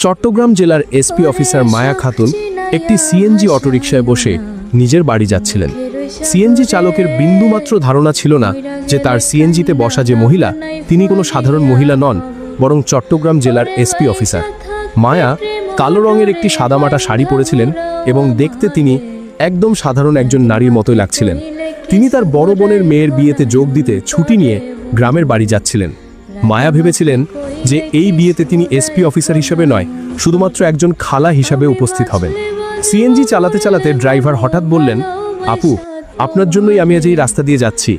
চট্টগ্রাম জেলার SP officer মায়া খাতুন একটি CNG অটোরিকশায় বসে নিজের বাড়ি যাচ্ছিলেন। সিএনজি চালকের বিন্দুমাত্র ধারণা ছিল না যে তার সিএনজিতে বসা যে মহিলা তিনি কোনো সাধারণ মহিলা নন, বরং চট্টগ্রাম জেলার এসপি অফিসার। মায়া কালো রঙের একটি সাদামাটা শাড়ি পরেছিলেন এবং দেখতে তিনি একদম সাধারণ একজন নারীর মতোই লাগছিলেন। তিনি তার বড় বোনের মেয়ের বিয়েতে যোগ দিতে ছুটি নিয়ে গ্রামের বাড়ি যাচ্ছিলেন। মায়া ভেবেছিলেন যে এই বিয়েতে তিনি এসপি অফিসার হিসেবে নয়, শুধুমাত্র একজন খালা হিসাবে উপস্থিত হবেন। সিএনজি চালাতে চালাতে ড্রাইভার হঠাৎ বললেন, আপু, আপনার জন্যই আমি আজ এই রাস্তা দিয়ে যাচ্ছি,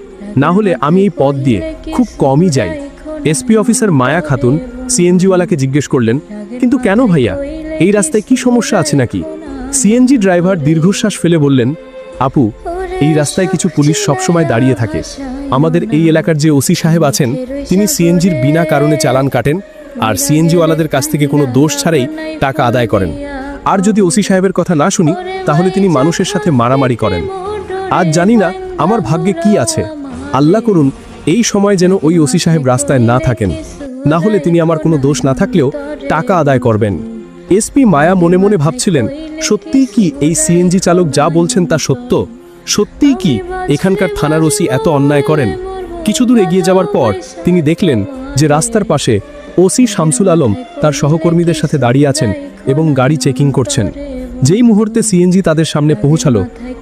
না হলে আমি এই পথ দিয়ে খুব কমই যাই। এসপি অফিসার মায়া খাতুন সিএনজিওয়ালাকে জিজ্ঞেস করলেন, কিন্তু কেন ভাইয়া, এই রাস্তায় কি সমস্যা আছে নাকি? সিএনজি ড্রাইভার দীর্ঘশ্বাস ফেলে বললেন, আপু, এই রাস্তায় কিছু পুলিশ সবসময় দাঁড়িয়ে থাকে। আমাদের এই এলাকার যে ওসি সাহেব আছেন তিনি সিএনজির বিনা কারণে চালান কাটেন আর সিএনজিওয়ালাদের কাছ থেকে কোনো দোষ ছাড়াই টাকা আদায় করেন। আর যদি ওসি সাহেবের কথা না শুনি তাহলে তিনি মানুষের সাথে মারামারি করেন। আজ জানি না আমার ভাগ্যে কি আছে, আল্লাহ করুন এই সময় যেন ওই ওসি সাহেব রাস্তায় না থাকেন, না হলে তিনি আমার কোনো দোষ না থাকলেও টাকা আদায় করবেন। এসপি মায়া মনে মনে ভাবছিলেন, সত্যিই কি এই সিএনজি চালক যা বলছেন তা সত্য? সত্যিই কি এখানকার থানার ওসি এত অন্যায় করেন? কিছু দূর এগিয়ে যাওয়ার পর তিনি দেখলেন যে রাস্তার পাশে ওসি শামসুল আলম তার সহকর্মীদের সাথে দাঁড়িয়ে আছেন এবং গাড়ি চেকিং করছেন। যেই মুহূর্তে সিএনজি তাদের সামনে পৌঁছালো,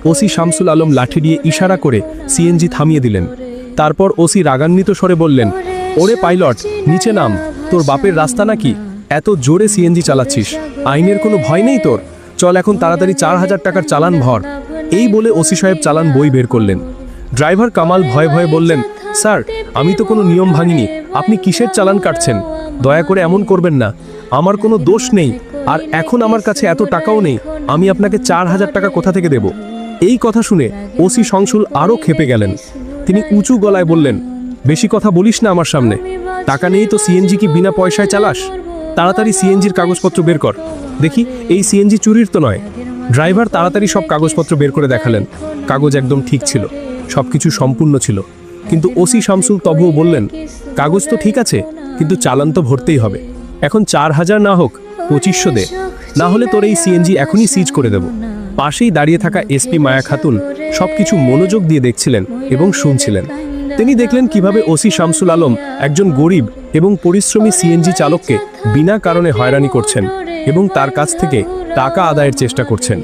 ওসি শামসুল আলম লাঠি দিয়ে ইশারা করে সিএনজি থামিয়ে দিলেন। তারপর ওসি রাগান্বিত স্বরে বললেন, ওরে পাইলট, নিচে নাম, তোর বাপের রাস্তা নাকি? এত জোরে সিএনজি চালাচ্ছিস, আইনের কোনো ভয় নেই তোর? চল এখন তাড়াতাড়ি 4000 টাকার চালান ভর। এই বলে ওসি সাহেব চালান বই বের করলেন। ড্রাইভার কামাল ভয়ে ভয়ে বললেন, স্যার, আমি তো কোনো নিয়ম ভাঙিনি, আপনি কিসের চালান কাটছেন? দয়া করে এমন করবেন না, আমার কোনো দোষ নেই, আর এখন আমার কাছে এত টাকাও নেই, আমি আপনাকে 4000 টাকা কোথা থেকে দেব? এই কথা শুনে ওসি শামসুল আরও ক্ষেপে গেলেন। তিনি উঁচু গলায় বললেন, বেশি কথা বলিস না আমার সামনে, টাকা নেই তো সিএনজি কি বিনা পয়সায় চালাস? তাড়াতাড়ি সিএনজির কাগজপত্র বের কর, দেখি এই সিএনজি চুরির তো নয়। ড্রাইভার তাড়াতাড়ি সব কাগজপত্র বের করে দেখালেন। কাগজ একদম ঠিক ছিল, সবকিছু সম্পূর্ণ ছিল। কিন্তু ওসি শামসুল তবুও বললেন, কাগজ তো ঠিক আছে, কিন্তু চালান তো ভরতেই হবে। এখন 4000 না হোক 2500 দে, না হলে তোর এই সিএনজি এখনই সিজ করে দেব। পাশেই দাঁড়িয়ে থাকা এসপি মায়া খাতুন সবকিছু মনোযোগ দিয়ে দেখছিলেন এবং শুনছিলেন। তিনি দেখলেন কিভাবে ওসি শামসুল আলম একজন গরিব এবং পরিশ্রমী সিএনজি চালককে বিনা কারণে হয়রানি করছেন এবং তার কাছ থেকে টাকা আদায়ের চেষ্টা করছেন।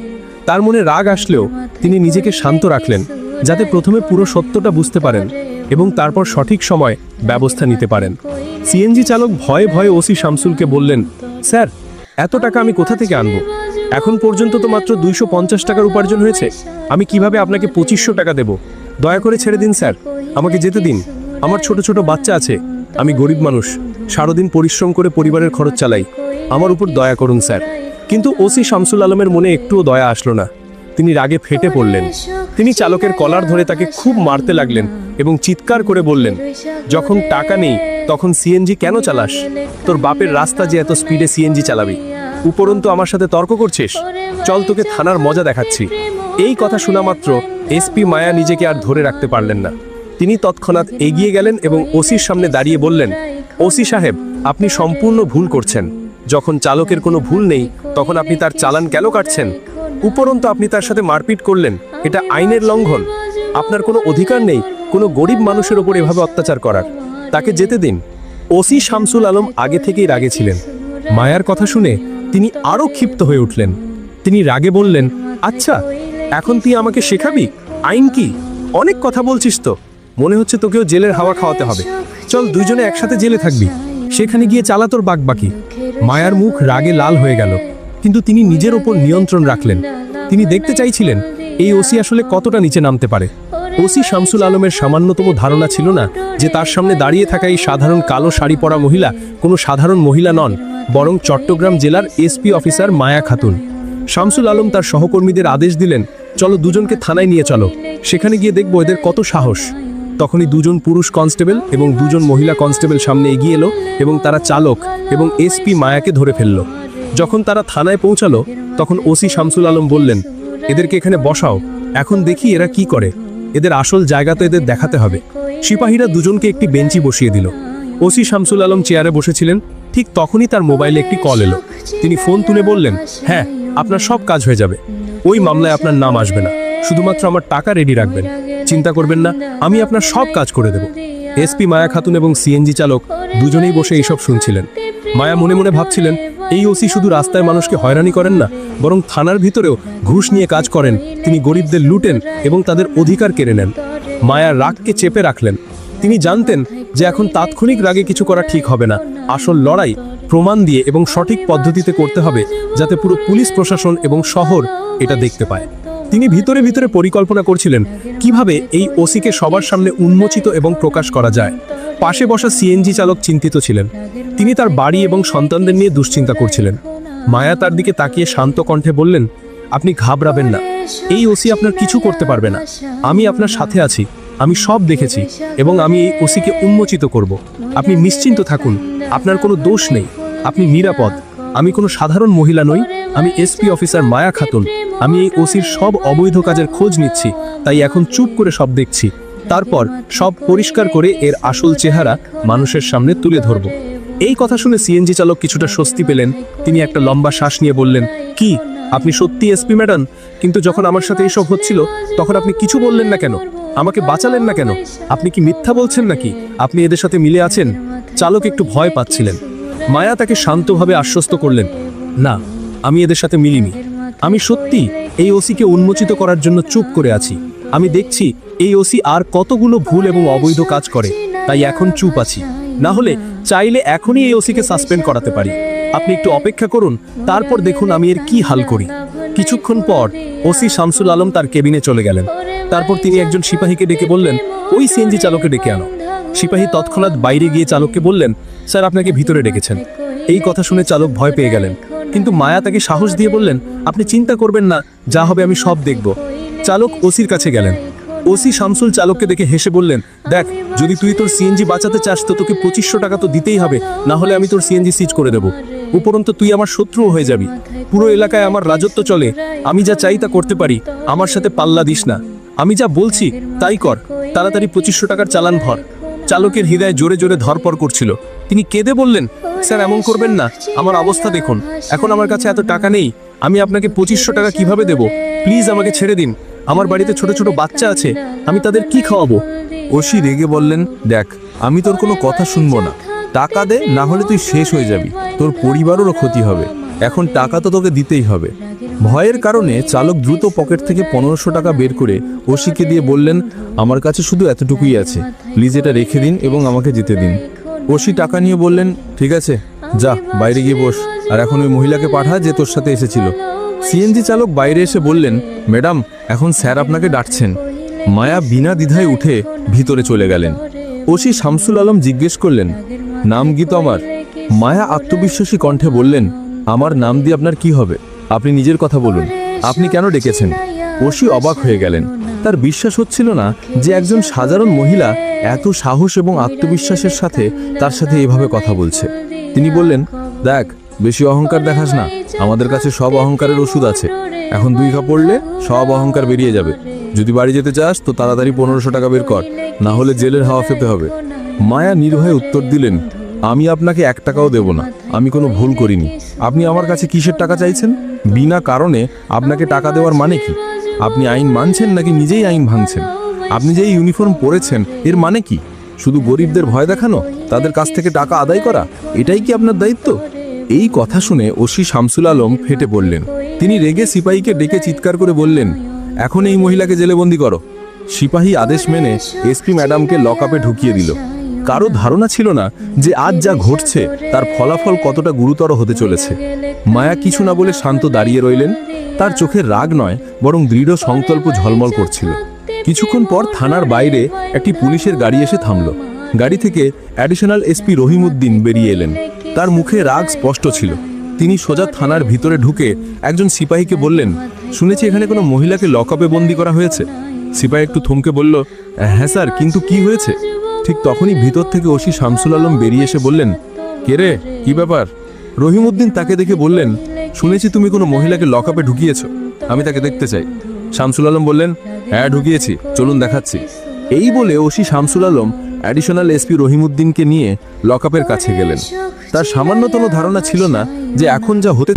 তার মনে রাগ আসলেও তিনি নিজেকে শান্ত রাখলেন, যাতে প্রথমে পুরো সত্যটা বুঝতে পারেন এবং তারপর সঠিক সময় ব্যবস্থা নিতে পারেন। সিএনজি চালক ভয়ে ভয়ে ওসি শামসুলকে বললেন, স্যার, এত টাকা আমি কোথা থেকে আনবো? এখন পর্যন্ত তো মাত্র 250 টাকার উপার্জন হয়েছে, আমি কিভাবে আপনাকে 2500 টাকা দেব? দয়া করে ছেড়ে দিন স্যার, আমাকে যেতে দিন। আমার ছোট ছোট বাচ্চা আছে, আমি গরিব মানুষ, সারাদিন পরিশ্রম করে পরিবারের খরচ চালাই, আমার উপর দয়া করুন স্যার। কিন্তু ওসি শামসুল আলমের মনে একটুও দয়া আসলো না। তিনি রাগে ফেটে পড়লেন। তিনি চালকের কলার ধরে তাকে খুব মারতে লাগলেন এবং চিৎকার করে বললেন, যখন টাকা নেই তখন সিএনজি কেন চালাস? তোর বাপের রাস্তা যে এত স্পিডে সিএনজি চালাবি? উপরন্তু আমার সাথে তর্ক করছিস? চল তোকে থানার মজা দেখাচ্ছি। এই কথা শোনা মাত্র এসপি মায়া নিজেকে আর ধরে রাখতে পারলেন না। তিনি তৎক্ষণাৎ এগিয়ে গেলেন এবং ওসির সামনে দাঁড়িয়ে বললেন, ওসি সাহেব, আপনি সম্পূর্ণ ভুল করছেন। যখন চালকের কোনো ভুল নেই তখন আপনি তার চালান কেন কাটছেন? উপরন্তু আপনি তার সাথে মারপিট করলেন, এটা আইনের লঙ্ঘন। আপনার কোনো অধিকার নেই কোনো গরিব মানুষের ওপর এভাবে অত্যাচার করার। তাকে যেতে দিন। ওসি শামসুল আলম আগে থেকেই রাগে ছিলেন। মায়ার কথা শুনে তিনি আরও ক্ষিপ্ত হয়ে উঠলেন। তিনি রাগে বললেন, আচ্ছা, এখন তুই আমাকে শেখাবি আইন কি? অনেক কথা বলছিস তো, মনে হচ্ছে তোকেও জেলের হাওয়া খাওয়াতে হবে। চল দুইজনে একসাথে জেলে থাকবি, সেখানে গিয়ে চালা তোর বাকি। মায়ার মুখ রাগে লাল হয়ে গেল, কিন্তু তিনি নিজের ওপর নিয়ন্ত্রণ রাখলেন। তিনি দেখতে চাইছিলেন এই ওসি আসলে কতটা নিচে নামতে পারে। ওসি শামসুল আলমের সামান্যতম ধারণা ছিল না যে তার সামনে দাঁড়িয়ে থাকা এই সাধারণ কালো শাড়ি পরা মহিলা কোনো সাধারণ মহিলা নন, বরং চট্টগ্রাম জেলার এসপি অফিসার মায়া খাতুন। শামসুল আলম তার সহকর্মীদের আদেশ দিলেন, চলো দুজনকে থানায় নিয়ে চলো, সেখানে গিয়ে দেখবো এদের কত সাহস। তখনই দুজন পুরুষ কনস্টেবল এবং দুজন মহিলা কনস্টেবল সামনে এগিয়ে এলো এবং তারা চালক এবং এসপি মায়াকে ধরে ফেলল। যখন তারা থানায় পৌঁছালো তখন ওসি শামসুল আলম বললেন, এদেরকে এখানে বসাও, এখন দেখি এরা কি করে। এদের আসল জায়গা তো এদের দেখাতে হবে। সিপাহীরা দুজনকে একটি বেঞ্চি বসিয়ে দিল। ওসি শামসুল আলম চেয়ারে বসেছিলেন। ঠিক তখনই তার মোবাইলে একটি কল এলো। তিনি ফোন তুলে বললেন, হ্যাঁ, আপনার সব কাজ হয়ে যাবে। ওই মামলায় আপনার নাম আসবে না, শুধুমাত্র আমার টাকা রেডি রাখবেন। চিন্তা করবেন না, আমি আপনার সব কাজ করে দেব। এসপি মায়া খাতুন এবং সিএনজি চালক দুজনেই বসে এইসব শুনছিলেন। মায়া মনে মনে ভাবছিলেন, এই ওসি শুধু রাস্তায় মানুষকে হয়রানি করেন না, বরং থানার ভিতরেও ঘুষ নিয়ে কাজ করেন। তিনি গরিবদের লুটেন এবং তাদের অধিকার কেড়ে নেন। মায়া রাগকে চেপে রাখলেন। তিনি জানতেন যে এখন তাৎক্ষণিক রাগে কিছু করা ঠিক হবে না। আসল লড়াই প্রমাণ দিয়ে এবং সঠিক পদ্ধতিতে করতে হবে, যাতে পুরো পুলিশ প্রশাসন এবং শহর এটা দেখতে পায়। তিনি ভিতরে ভিতরে পরিকল্পনা করছিলেন কিভাবে এই ওসিকে সবার সামনে উন্মোচিত এবং প্রকাশ করা যায়। পাশে বসা সিএনজি চালক চিন্তিত ছিলেন। তিনি তার বাড়ি এবং সন্তানদের নিয়ে দুশ্চিন্তা করছিলেন। মায়া তার দিকে তাকিয়ে শান্ত কণ্ঠে বললেন, আপনি ঘাবড়াবেন না, এই ওসি আপনার কিছু করতে পারবে না। আমি আপনার সাথে আছি, আমি সব দেখেছি এবং আমি এই ওসিকে উন্মোচিত করব। আপনি নিশ্চিন্ত থাকুন, আপনার কোনো দোষ নেই, আপনি নিরাপদ। আমি কোনো সাধারণ মহিলা নই, আমি এসপি অফিসার মায়া খাতুন। আমি এই ওসির সব অবৈধ কাজের খোঁজ নিচ্ছি, তাই এখন চুপ করে সব দেখছি। তারপর সব পরিষ্কার করে এর আসল চেহারা মানুষের সামনে তুলে ধরব। এই কথা শুনে সিএনজি চালক কিছুটা স্বস্তি পেলেন। তিনি একটা লম্বা শ্বাস নিয়ে বললেন, কি আপনি সত্যি এসপি ম্যাডাম? কিন্তু যখন আমার সাথে এইসব হচ্ছিল তখন আপনি কিছু বললেন না কেন? আমাকে বাঁচালেন না কেন? আপনি কি মিথ্যা বলছেন নাকি আপনি এদের সাথে মিলে আছেন? চালক একটু ভয় পাচ্ছিলেন। মায়া তাকে শান্তভাবে আশ্বস্ত করলেন, না, আমি এদের সাথে মিলিনি। আমি সত্যি এই ওসিকে উন্মোচিত করার জন্য চুপ করে আছি। আমি দেখছি এই ওসি আর কতগুলো ভুল এবং অবৈধ কাজ করে, তাই এখন চুপ আছি। না হলে চাইলে এখনই এই ওসিকে সাসপেন্ড করাতে পারি। আপনি একটু অপেক্ষা করুন, তারপর দেখুন আমি এর কি হাল করি। কিছুক্ষণ পর ওসি শামসুল আলম তার কেবিনে চলে গেলেন। তারপর তিনি একজন সিপাহীকে ডেকে বললেন, ওই সিএনজি চালককে ডেকে আনো। সিপাহী তৎক্ষণাৎ বাইরে গিয়ে চালককে বললেন, স্যার আপনাকে ভিতরে ডেকেছেন। এই কথা শুনে চালক ভয় পেয়ে গেলেন, কিন্তু মায়া তাকে সাহস দিয়ে বললেন, আপনি চিন্তা করবেন না, যা হবে আমি সব দেখব। চালক ওসির কাছে গেলেন। ওসি শামসুল চালককে দেখে হেসে বললেন, দেখ, যদি তুই তোর সিএনজি বাঁচাতে চাস তো তোকে 2500 টাকা তো দিতেই হবে, না হলে আমি তোর সিএনজি সিজ করে দেব। উপরন্তু তুই আমার শত্রুও হয়ে যাবি। পুরো এলাকায় আমার রাজত্ব চলে, আমি যা চাই তা করতে পারি। আমার সাথে পাল্লা দিস না, আমি যা বলছি তাই কর। তাড়াতাড়ি 2500 টাকার চালান ভর। চালকের হৃদয় জোরে জোরে ধরপড় করছিল। তিনি কেঁদে বললেন, স্যার এমন করবেন না, আমার অবস্থা দেখুন, এখন আমার কাছে এত টাকা নেই। আমি আপনাকে 2500 টাকা কিভাবে দেব? প্লিজ আমাকে ছেড়ে দিন। আমার বাড়িতে ছোট ছোট বাচ্চা আছে, আমি তাদের কি খাওয়াবো? ওসি রেগে বললেন, দেখ, আমি তোর কোনো কথা শুনবো না। টাকা দে, না হলে তুই শেষ হয়ে যাবি, তোর পরিবারেরও ক্ষতি হবে। এখন টাকা তো তোকে দিতেই হবে। ভয়ের কারণে চালক দ্রুত পকেট থেকে 1500 টাকা বের করে ওসিকে দিয়ে বললেন, আমার কাছে শুধু এতটুকুই আছে, প্লিজ এটা রেখে দিন এবং আমাকে যেতে দিন। ওসি টাকা নিয়ে বললেন, ঠিক আছে, যা বাইরে গিয়ে বস, আর এখন ওই মহিলাকে পাঠা যে তোর সাথে এসেছিল। সিএনজি চালক বাইরে এসে বললেন, ম্যাডাম, এখন স্যার আপনাকে ডাকছেন। মায়া বিনা দ্বিধায় উঠে ভিতরে চলে গেলেন। ওসি শামসুল আলম জিজ্ঞেস করলেন, নাম কি তোমার? মায়া আত্মবিশ্বাসী কণ্ঠে বললেন, আমার নাম দিয়ে আপনার কি হবে? আপনি নিজের কথা বলুন, আপনি কেন ডেকেছেন? ওসি অবাক হয়ে গেলেন। তার বিশ্বাস হচ্ছিল না যে একজন সাধারণ মহিলা এত সাহস এবং আত্মবিশ্বাসের সাথে তার সাথে এভাবে কথা বলছে। তিনি বললেন, দেখ, বেশি অহংকার দেখাস না, আমাদের কাছে সব অহংকারের ওষুধ আছে। এখন 2 ঘা পড়লে সব অহংকার বেরিয়ে যাবে। যদি বাড়ি যেতে চাস তো তাড়াতাড়ি 1500 টাকা বের কর, না হলে জেলের হাওয়া খেতে হবে। মায়া নির্ভয়ে উত্তর দিলেন, আমি আপনাকে 1 টাকাও দেব না, আমি কোনো ভুল করিনি। আপনি আমার কাছে কিসের টাকা চাইছেন? বিনা কারণে আপনাকে টাকা দেওয়ার মানে কি? আপনি আইন মানছেন নাকি নিজেই আইন ভাঙছেন? আপনি যে ইউনিফর্ম পরেছেন এর মানে কি? শুধু গরিবদের ভয় দেখানো, তাদের কাছ থেকে টাকা আদায় করা, এটাই কি আপনার দায়িত্ব? এই কথা শুনে ওসি শামসুল আলম ফেটে পড়লেন। তিনি রেগে সিপাহীকে ডেকে চিৎকার করে বললেন, এখন এই মহিলাকে জেলেবন্দি করো। সিপাহী আদেশ মেনে এসপি ম্যাডামকে লকআপে ঢুকিয়ে দিল। কারো ধারণা ছিল না যে আজ যা ঘটছে তার ফলাফল কতটা গুরুতর হতে চলেছে। মায়া কিছু না বলে শান্ত দাঁড়িয়ে রইলেন। তার চোখে রাগ নয়, বরং দৃঢ় সংকল্প ঝলমল করছিল। কিছুক্ষণ পর থানার বাইরে একটি পুলিশের গাড়ি এসে থামল। গাড়ি থেকে অ্যাডিশনাল এসপি রহিমউদ্দিন বেরিয়ে এলেন। তার মুখে রাগ স্পষ্ট ছিল। তিনি সোজা থানার ভিতরে ঢুকে একজন সিপাহীকে বললেন, শুনেছি এখানে কোনো মহিলাকে লকআপে বন্দি করা হয়েছে। সিপাহী একটু থমকে বলল, হ্যাঁ স্যার, কিন্তু কি হয়েছে? ঠিক তখনই ভিতর থেকে ওসি শামসুল আলম বেরিয়ে এসে বললেন, কে রে, কি ব্যাপার? রহিমউদ্দিন তাকে দেখে বললেন, শুনেছি তুমি কোনো মহিলাকে লকআপে ঢুকিয়েছো, আমি তাকে দেখতে চাই। শামসুল আলম বললেন, হ্যাঁ ঢুকিয়েছি, চলুন দেখাচ্ছি। এই বলে OC Shamsul Alam additional SP রহিমউদ্দিনকে নিয়ে লকআপের কাছে গেলেন। তার সামান্যতম ধারণা ছিল না যে এখন যা হতে